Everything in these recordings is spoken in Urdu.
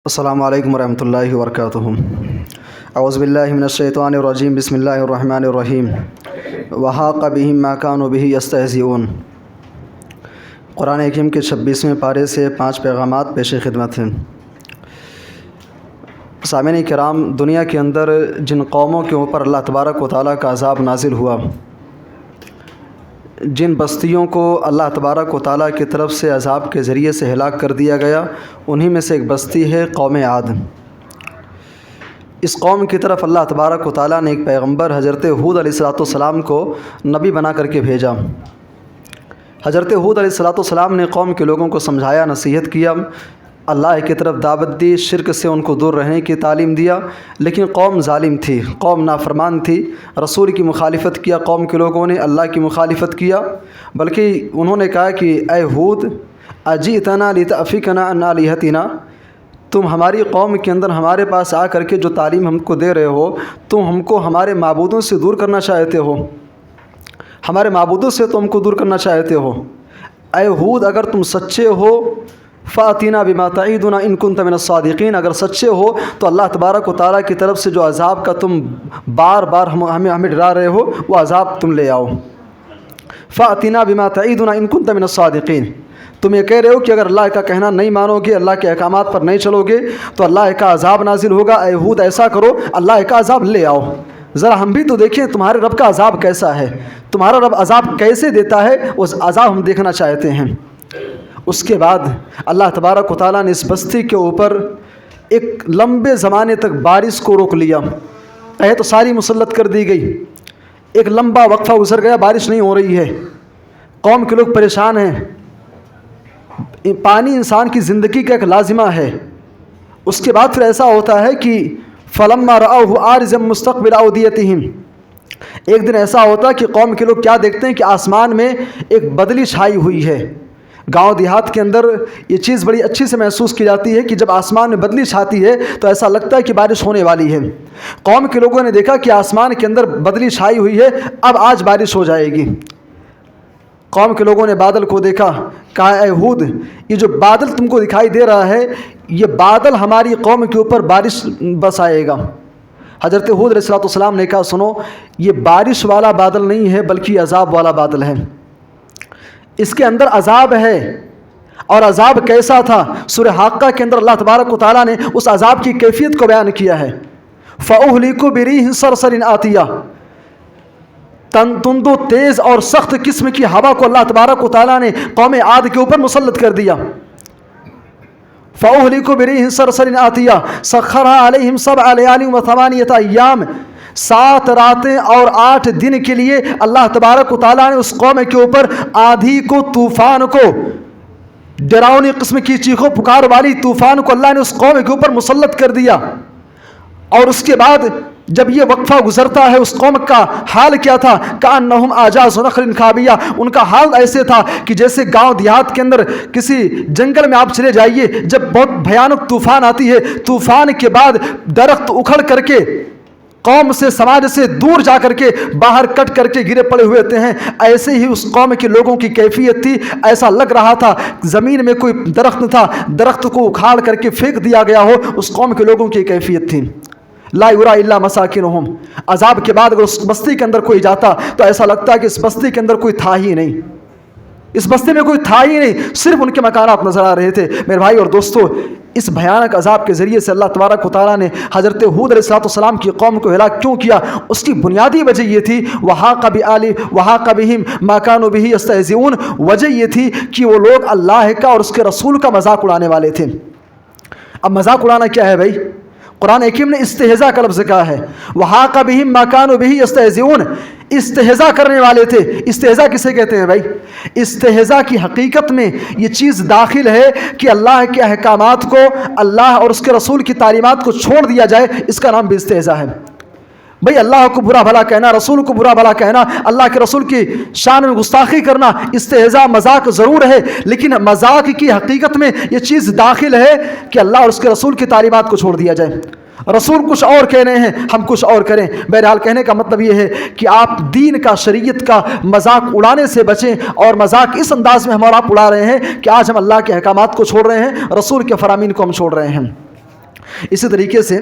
السلام علیکم ورحمۃ اللہ وبرکاتہ۔ اعوذ باللہ من الشیطان الرجیم، بسم اللہ الرحمن الرحیم۔ وحاق بہم ما کانوا بہ یستہزئون۔ قرآن حکیم کے 26ویں پارے سے 5 پیغامات پیش خدمت ہیں۔ سامعین کرام، دنیا کے اندر جن قوموں کے اوپر اللہ تبارک و تعالیٰ کا عذاب نازل ہوا، جن بستیوں کو اللہ تبارک و تعالیٰ کی طرف سے عذاب کے ذریعے سے ہلاک کر دیا گیا، انہی میں سے ایک بستی ہے قوم عاد۔ اس قوم کی طرف اللہ تبارک و تعالیٰ نے ایک پیغمبر حضرت ہود علیہ السلام کو نبی بنا کر کے بھیجا۔ حضرت ہود علیہ السلام نے قوم کے لوگوں کو سمجھایا، نصیحت کیا، اللہ کی طرف دعوت دی، شرک سے ان کو دور رہنے کی تعلیم دیا، لیکن قوم ظالم تھی، قوم نافرمان تھی، رسول کی مخالفت کیا قوم کے لوگوں نے، اللہ کی مخالفت کیا، بلکہ انہوں نے کہا کہ اے ہود اجئتنا لتأفکنا عن آلہتنا، تم ہماری قوم کے اندر ہمارے پاس آ کر کے جو تعلیم ہم کو دے رہے ہو، تم ہم کو ہمارے معبودوں سے دور کرنا چاہتے ہو، ہمارے معبودوں سے تم کو دور کرنا چاہتے ہو۔ اے ہود، اگر تم سچے ہو فَأْتِنَا بِمَا تَعِدُنَا إِن كُنْتَ مِنَ الصَّادِقِينَ، اگر سچے ہو تو اللہ تبارک و تعالیٰ کی طرف سے جو عذاب کا تم بار بار ہمیں ڈرا رہے ہو، وہ عذاب تم لے آؤ۔ فَأْتِنَا بِمَا تَعِدُنَا إِن كُنْتَ مِنَ الصَّادِقِينَ، تم یہ کہہ رہے ہو کہ اگر اللہ کا کہنا نہیں مانو گے، اللہ کے احکامات پر نہیں چلو گے تو اللہ کا عذاب نازل ہوگا۔ اے ہود، ایسا کرو، اللہ کا عذاب لے آؤ، ذرا ہم بھی تو دیکھیں تمہارے رب کا عذاب کیسا ہے، تمہارا رب عذاب کیسے دیتا ہے، اس عذاب ہم دیکھنا چاہتے ہیں۔ اس کے بعد اللہ تبارک و تعالیٰ نے اس بستی کے اوپر ایک لمبے زمانے تک بارش کو روک لیا، قحط ساری مسلط کر دی گئی، ایک لمبا وقفہ گزر گیا، بارش نہیں ہو رہی ہے، قوم کے لوگ پریشان ہیں۔ پانی انسان کی زندگی کا ایک لازمہ ہے۔ اس کے بعد پھر ایسا ہوتا ہے کہ فلما رأوه عارضا مستقبل اودیتہم، ایک دن ایسا ہوتا ہے کہ قوم کے لوگ کیا دیکھتے ہیں کہ آسمان میں ایک بدلی چھائی ہوئی ہے۔ گاؤں دیہات کے اندر یہ چیز بڑی اچھی سے محسوس کی جاتی ہے کہ جب آسمان میں بدلی چھاتی ہے تو ایسا لگتا ہے کہ بارش ہونے والی ہے۔ قوم کے لوگوں نے دیکھا کہ آسمان کے اندر بدلی چھائی ہوئی ہے، اب آج بارش ہو جائے گی۔ قوم کے لوگوں نے بادل کو دیکھا، کہا اے ہود، یہ جو بادل تم کو دکھائی دے رہا ہے، یہ بادل ہماری قوم کے اوپر بارش برسائے گا۔ حضرت ہود علیہ السلام نے کہا سنو، یہ بارش والا بادل نہیں ہے بلکہ عذاب والا بادل ہے، اس کے اندر عذاب ہے۔ اور عذاب کیسا تھا؟ سورہ حاقہ کے اندر اللہ تبارک و تعالیٰ نے اس عذاب کی کیفیت کو بیان کیا ہے۔ فَأُهْلِكُ بِرِيحٍ صَرْصَرٍ عَاتِيَةٍ، تند و تیز اور سخت قسم کی ہوا کو اللہ تبارک و تعالیٰ نے قوم عاد کے اوپر مسلط کر دیا۔ فَأُهْلِكُ بِرِيحٍ صَرْصَرٍ عَاتِيَةٍ سَخَّرَهَا عَلَيْهِمْ 7 لَيَالٍ و8 أَيَّامٍ، 7 راتیں اور 8 دن کے لیے اللہ تبارک و تعالیٰ نے اس قوم کے اوپر آندھی کو، طوفان کو، ڈراؤنی قسم کی چیخوں پکار والی طوفان کو اللہ نے اس قوم کے اوپر مسلط کر دیا۔ اور اس کے بعد جب یہ وقفہ گزرتا ہے، اس قوم کا حال کیا تھا؟ کأنہم اعجاز نخل خاویہ، ان کا حال ایسے تھا کہ جیسے گاؤں دیہات کے اندر کسی جنگل میں آپ چلے جائیے، جب بہت بھیانک طوفان آتی ہے، طوفان کے بعد درخت اکھڑ کر کے قوم سے، سماج سے دور جا کر کے باہر کٹ کر کے گرے پڑے ہوئے ہیں، ایسے ہی اس قوم کے لوگوں کی کیفیت تھی۔ ایسا لگ رہا تھا زمین میں کوئی درخت تھا، درخت کو اکھاڑ کر کے پھینک دیا گیا ہو، اس قوم کے لوگوں کی کیفیت تھی۔ لا یرا الا مساکنہم، عذاب کے بعد اگر اس بستی کے اندر کوئی جاتا تو ایسا لگتا ہے کہ اس بستی کے اندر کوئی تھا ہی نہیں، اس بستی میں کوئی تھا ہی نہیں، صرف ان کے مکانات نظر آ رہے تھے۔ میرے بھائی اور دوستو، اس بھیانک عذاب کے ذریعے سے اللہ تبارک و تعالیٰ نے حضرت ہود علیہ السلام کی قوم کو ہلاک کیوں کیا؟ اس کی بنیادی وجہ یہ تھی وحاق بہم ما کانوا بہ یستہزئون، وجہ یہ تھی کہ وہ لوگ اللہ کا اور اس کے رسول کا مذاق اڑانے والے تھے۔ اب مذاق اڑانا کیا ہے بھائی؟ قرآن حکیم نے استہزاء کا لفظ کہا ہے، وحاق بہم ما کانوا بہ یستہزئون، استہزاء کرنے والے تھے۔ استہزاء کسے کہتے ہیں بھائی؟ استہزاء کی حقیقت میں یہ چیز داخل ہے کہ اللہ کے احکامات کو، اللہ اور اس کے رسول کی تعلیمات کو چھوڑ دیا جائے، اس کا نام بھی استہزاء ہے۔ بھئی اللہ کو برا بھلا کہنا، رسول کو برا بھلا کہنا، اللہ کے رسول کی شان میں گستاخی کرنا، استہزاء مذاق ضرور ہے، لیکن مذاق کی حقیقت میں یہ چیز داخل ہے کہ اللہ اور اس کے رسول کی تعلیمات کو چھوڑ دیا جائے۔ رسول کچھ اور کہہ رہے ہیں، ہم کچھ اور کریں۔ بہرحال کہنے کا مطلب یہ ہے کہ آپ دین کا، شریعت کا مذاق اڑانے سے بچیں، اور مذاق اس انداز میں ہم اور آپ اڑا رہے ہیں کہ آج ہم اللہ کے احکامات کو چھوڑ رہے ہیں، رسول کے فرامین کو ہم چھوڑ رہے ہیں۔ اسی طریقے سے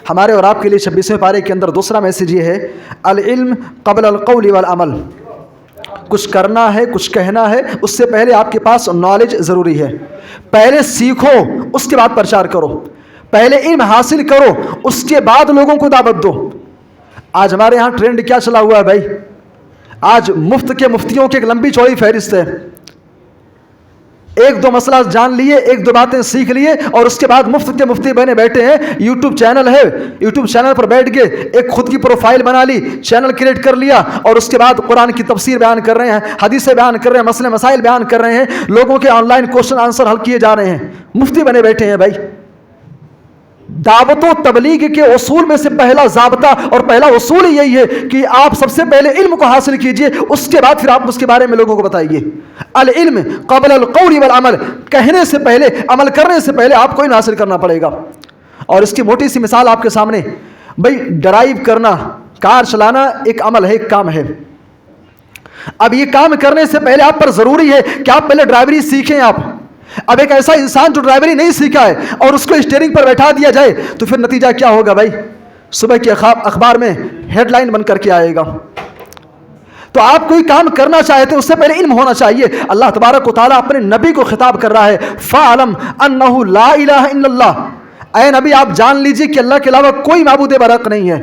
ہمارے اور آپ کے لیے 26ویں پارے کے اندر دوسرا میسیج یہ ہے، العلم قبل القول والعمل۔ کچھ کرنا ہے، کچھ کہنا ہے، اس سے پہلے آپ کے پاس نالج ضروری ہے۔ پہلے سیکھو، اس کے بعد پرچار کرو، پہلے علم حاصل کرو، اس کے بعد لوگوں کو دعوت دو۔ آج ہمارے ہاں ٹرینڈ کیا چلا ہوا ہے بھائی؟ آج مفت کے مفتیوں کی ایک لمبی چوڑی فہرست ہے، ایک دو مسئلہ جان لیے، ایک دو باتیں سیکھ لیے، اور اس کے بعد مفت کے مفتی بنے بیٹھے ہیں۔ یوٹیوب چینل ہے، یوٹیوب چینل پر بیٹھ کے ایک خود کی پروفائل بنا لی، چینل کریٹ کر لیا، اور اس کے بعد قرآن کی تفسیر بیان کر رہے ہیں، حدیثیں بیان کر رہے ہیں، مسئلے مسائل بیان کر رہے ہیں، لوگوں کے آن لائن کوشچن آنسر حل کیے جا رہے ہیں، مفتی بنے بیٹھے ہیں۔ بھائی دعوت و تبلیغ کے اصول میں سے پہلا ضابطہ اور پہلا اصول یہی ہے کہ آپ سب سے پہلے علم کو حاصل کیجئے، اس کے بعد پھر آپ اس کے بارے میں لوگوں کو بتائیے۔ العلم قبل القول والعمل، کہنے سے پہلے، عمل کرنے سے پہلے آپ کو علم حاصل کرنا پڑے گا۔ اور اس کی موٹی سی مثال آپ کے سامنے، بھائی ڈرائیو کرنا، کار چلانا ایک عمل ہے، ایک کام ہے۔ اب یہ کام کرنے سے پہلے آپ پر ضروری ہے کہ آپ پہلے ڈرائیوری سیکھیں۔ آپ اب ایک ایسا انسان جو ڈرائیوری نہیں سیکھا ہے اور اس کو اسٹیئرنگ پر بیٹھا دیا جائے تو پھر نتیجہ کیا ہوگا بھائی؟ صبح کے اخبار میں ہیڈ لائن بن کر کے آئے گا۔ تو آپ کوئی کام کرنا چاہتے ہیں اس سے پہلے علم ہونا چاہیے۔ اللہ تبارک و تعالیٰ اپنے نبی کو خطاب کر رہا ہے، فَعَلَمْ أَنَّهُ لَا إِلَهَ إِلَّا اللَّهُ، اے نبی آپ جان لیجئے کہ اللہ کے علاوہ کوئی معبود برحق نہیں ہے۔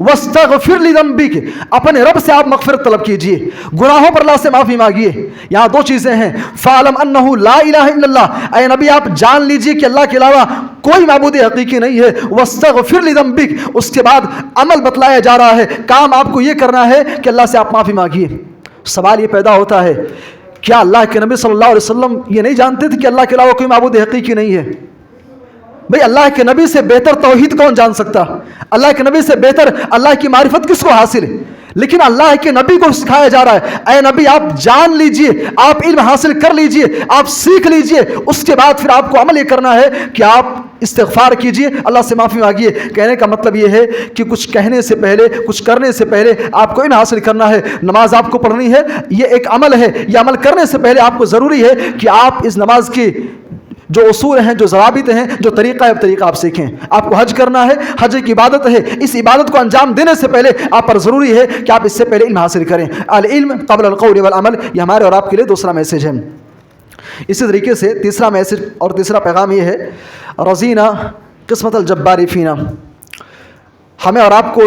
وَاسْتَغْفِرْ لِذَنبِكَ، اپنے رب سے آپ مغفرت طلب کیجئے، گناہوں پر اللہ سے معافی مانگیے۔ یہاں دو چیزیں ہیں، فَعَلَمْ أَنَّهُ لَا إِلَهَ إِلَّا اللَّهُ، اے نبی آپ جان لیجئے کہ اللہ کے علاوہ کوئی معبود حقیقی نہیں ہے۔ وَاسْتَغْفِرْ لِذَنبِكَ، اس کے بعد عمل بتلایا جا رہا ہے، کام آپ کو یہ کرنا ہے کہ اللہ سے آپ معافی مانگیے۔ سوال یہ پیدا ہوتا ہے، کیا اللہ کے نبی صلی اللہ علیہ وسلم یہ نہیں جانتے تھے کہ اللہ کے علاوہ کوئی معبود حقیقی نہیں ہے؟ بھئی اللہ کے نبی سے بہتر توحید کون جان سکتا؟ اللہ کے نبی سے بہتر اللہ کی معرفت کس کو حاصل ہے؟ لیکن اللہ کے نبی کو سکھایا جا رہا ہے، اے نبی آپ جان لیجئے، آپ علم حاصل کر لیجئے، آپ سیکھ لیجئے، اس کے بعد پھر آپ کو عمل یہ کرنا ہے کہ آپ استغفار کیجئے، اللہ سے معافی مانگیے۔ کہنے کا مطلب یہ ہے کہ کچھ کہنے سے پہلے، کچھ کرنے سے پہلے آپ کو علم حاصل کرنا ہے۔ نماز آپ کو پڑھنی ہے، یہ ایک عمل ہے، یہ عمل کرنے سے پہلے آپ کو ضروری ہے کہ آپ اس نماز کی جو اصول ہیں، جو ضوابط ہیں، جو طریقہ ہے، طریقہ آپ سیکھیں۔ آپ کو حج کرنا ہے، حج کی عبادت ہے، اس عبادت کو انجام دینے سے پہلے آپ پر ضروری ہے کہ آپ اس سے پہلے علم حاصل کریں۔ العلم قبل القول والعمل، یہ ہمارے اور آپ کے لیے دوسرا میسیج ہے۔ اسی طریقے سے تیسرا میسیج اور تیسرا پیغام یہ ہے، رضینا قسمت الجبار فینا، ہمیں اور آپ کو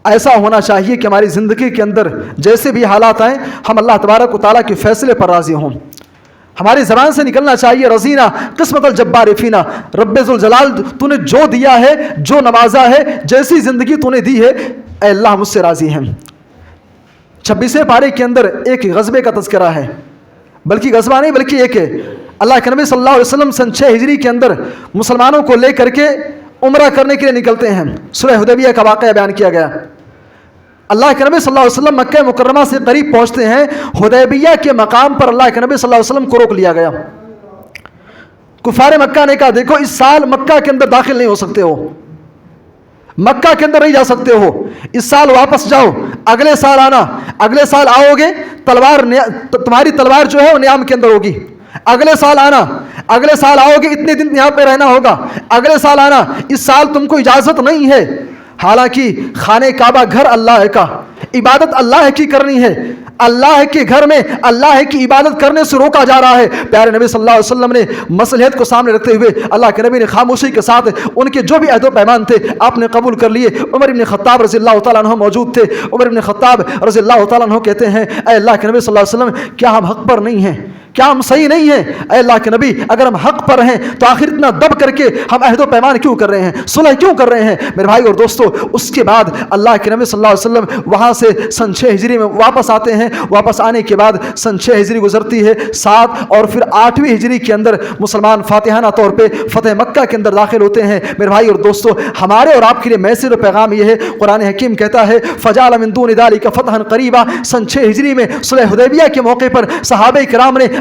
ایسا ہونا چاہیے کہ ہماری زندگی کے اندر جیسے بھی حالات آئیں ہم اللہ تبارک و تعالیٰ کے فیصلے پر راضی ہوں۔ ہماری زبان سے نکلنا چاہیے، رضینا قسمت الجبار فینا، رب ذوالجلال تو نے جو دیا ہے، جو نوازا ہے، جیسی زندگی تو نے دی ہے، اے اللہ مجھ سے راضی ہیں۔ 26ویں پارے کے اندر ایک غزبے کا تذکرہ ہے، بلکہ غزبہ نہیں بلکہ ایک ہے۔ اللہ کے نبی صلی اللہ علیہ وسلم سن 6 ہجری کے اندر مسلمانوں کو لے کر کے عمرہ کرنے کے لیے نکلتے ہیں۔ سورہ حدیبیہ کا واقعہ بیان کیا گیا۔ اللہ کے نبی صلی اللہ علیہ وسلم مکہ مکرمہ سے قریب پہنچتے ہیں، حدیبیہ کے مقام پر اللہ کے نبی صلی اللہ علیہ وسلم کو روک لیا گیا۔ کفار مکہ نے کہا دیکھو اس سال مکہ کے اندر داخل نہیں ہو سکتے ہو، مکہ کے اندر نہیں جا سکتے ہو، اس سال واپس جاؤ، اگلے سال آنا، اگلے سال آؤ گے تمہاری تلوار جو ہے وہ نیام کے اندر ہوگی، اگلے سال آنا، اگلے سال آؤ گے اتنے دن یہاں پہ رہنا ہوگا، اگلے سال آنا، اس سال تم کو اجازت نہیں ہے۔ حالانکہ خانہ کعبہ گھر اللہ کا، عبادت اللہ کی کرنی ہے، اللہ کے گھر میں اللہ کی عبادت کرنے سے روکا جا رہا ہے۔ پیارے نبی صلی اللہ علیہ وسلم نے مصلحت کو سامنے رکھتے ہوئے اللہ کے نبی نے خاموشی کے ساتھ ان کے جو بھی عہد و پیمان تھے آپ نے قبول کر لیے۔ عمر بن خطاب رضی اللہ تعالیٰ عنہ موجود تھے۔ عمر بن خطاب رضی اللہ تعالیٰ عنہ کہتے ہیں، اے اللہ کے نبی صلی اللہ علیہ وسلم کیا ہم حق پر نہیں ہیں؟ کیا ہم صحیح نہیں ہیں؟ اے اللہ کے نبی اگر ہم حق پر ہیں تو آخر اتنا دب کر کے ہم عہد و پیمان کیوں کر رہے ہیں، صلح کیوں کر رہے ہیں؟ میرے بھائی اور دوستو، اس کے بعد اللہ کے نبی صلی اللہ علیہ وسلم وہاں سے سن 6 ہجری میں واپس آتے ہیں۔ واپس آنے کے بعد سن 6 ہجری گزرتی ہے، 7 اور پھر 8ویں ہجری کے اندر مسلمان فاتحانہ طور پہ فتح مکہ کے اندر داخل ہوتے ہیں۔ میرے بھائی اور دوستو، ہمارے اور آپ کے لیے میسج و پیغام یہ ہے، قرآن حکیم کہتا ہے فَجَعَلَ مِن دُونِ ذَلِكَ فَتْحًا قَرِيبًا۔ سن 6 ہجری میں صلح حدیبیہ کے موقع پر صحابہ کرام نے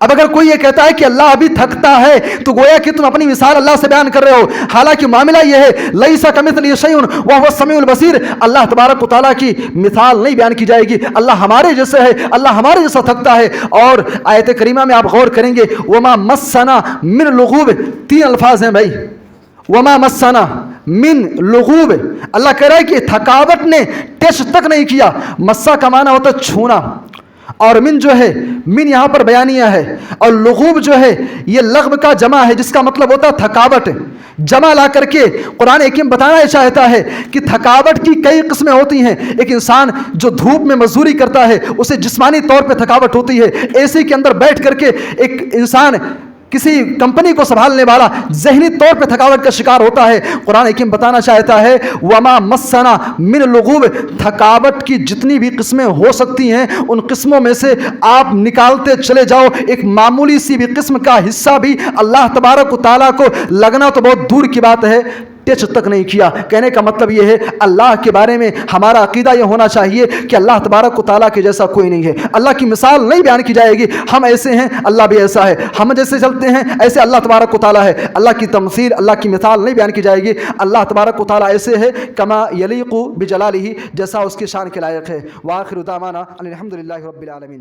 اب اگر کوئی یہ کہتا ہے کہ اللہ ابھی تھکتا ہے تو گویا کہ تم اپنی مثال اللہ سے بیان کر رہے ہو، حالانکہ معاملہ یہ ہے لیس کمثلہ شیء وہو السمیع البصیر، اللہ تبارک و تعالیٰ کی مثال نہیں بیان کی جائے گی، اللہ ہمارے جیسے ہے، اللہ ہمارے جیسا تھکتا ہے۔ اور آیت کریمہ میں آپ غور کریں گے وما مسنا من لغوب، 3 الفاظ ہیں بھائی، وما مسنا من لغوب، اللہ کہہ رہا ہے کہ تھکاوٹ نے ٹچ تک نہیں کیا۔ مسا کا معنی ہوتا ہے چھونا، اور من جو ہے، من یہاں پر بیانیہ ہے، اور لغوب جو ہے یہ لغو کا جمع ہے جس کا مطلب ہوتا ہے تھکاوٹ۔ جمع لا کر کے قرآن حکیم بتانا چاہتا ہے کہ تھکاوٹ کی کئی قسمیں ہوتی ہیں۔ ایک انسان جو دھوپ میں مزدوری کرتا ہے اسے جسمانی طور پہ تھکاوٹ ہوتی ہے، اے سی کے اندر بیٹھ کر کے ایک انسان کسی کمپنی کو سنبھالنے والا ذہنی طور پہ تھکاوٹ کا شکار ہوتا ہے۔ قرآن حکیم بتانا چاہتا ہے وما مسنا من لغوب، تھکاوٹ کی جتنی بھی قسمیں ہو سکتی ہیں ان قسموں میں سے آپ نکالتے چلے جاؤ، ایک معمولی سی بھی قسم کا حصہ بھی اللہ تبارک و تعالیٰ کو لگنا تو بہت دور کی بات ہے، ٹچ تک نہیں کیا۔ کہنے کا مطلب یہ ہے اللہ کے بارے میں ہمارا عقیدہ یہ ہونا چاہیے کہ اللہ تبارک و تعالیٰ کے جیسا کوئی نہیں ہے، اللہ کی مثال نہیں بیان کی جائے گی، ہم ایسے ہیں اللہ بھی ایسا ہے، ہم جیسے چلتے ہیں ایسے اللہ تبارک و تعالیٰ ہے، اللہ کی تمثیل، اللہ کی مثال نہیں بیان کی جائے گی۔ اللہ تبارک و تعالیٰ ایسے ہے کما یلیق بجلالہ، جیسا اس کی شان کے لائق ہے۔ وآخر دعوانا الحمدللہ رب العالمین۔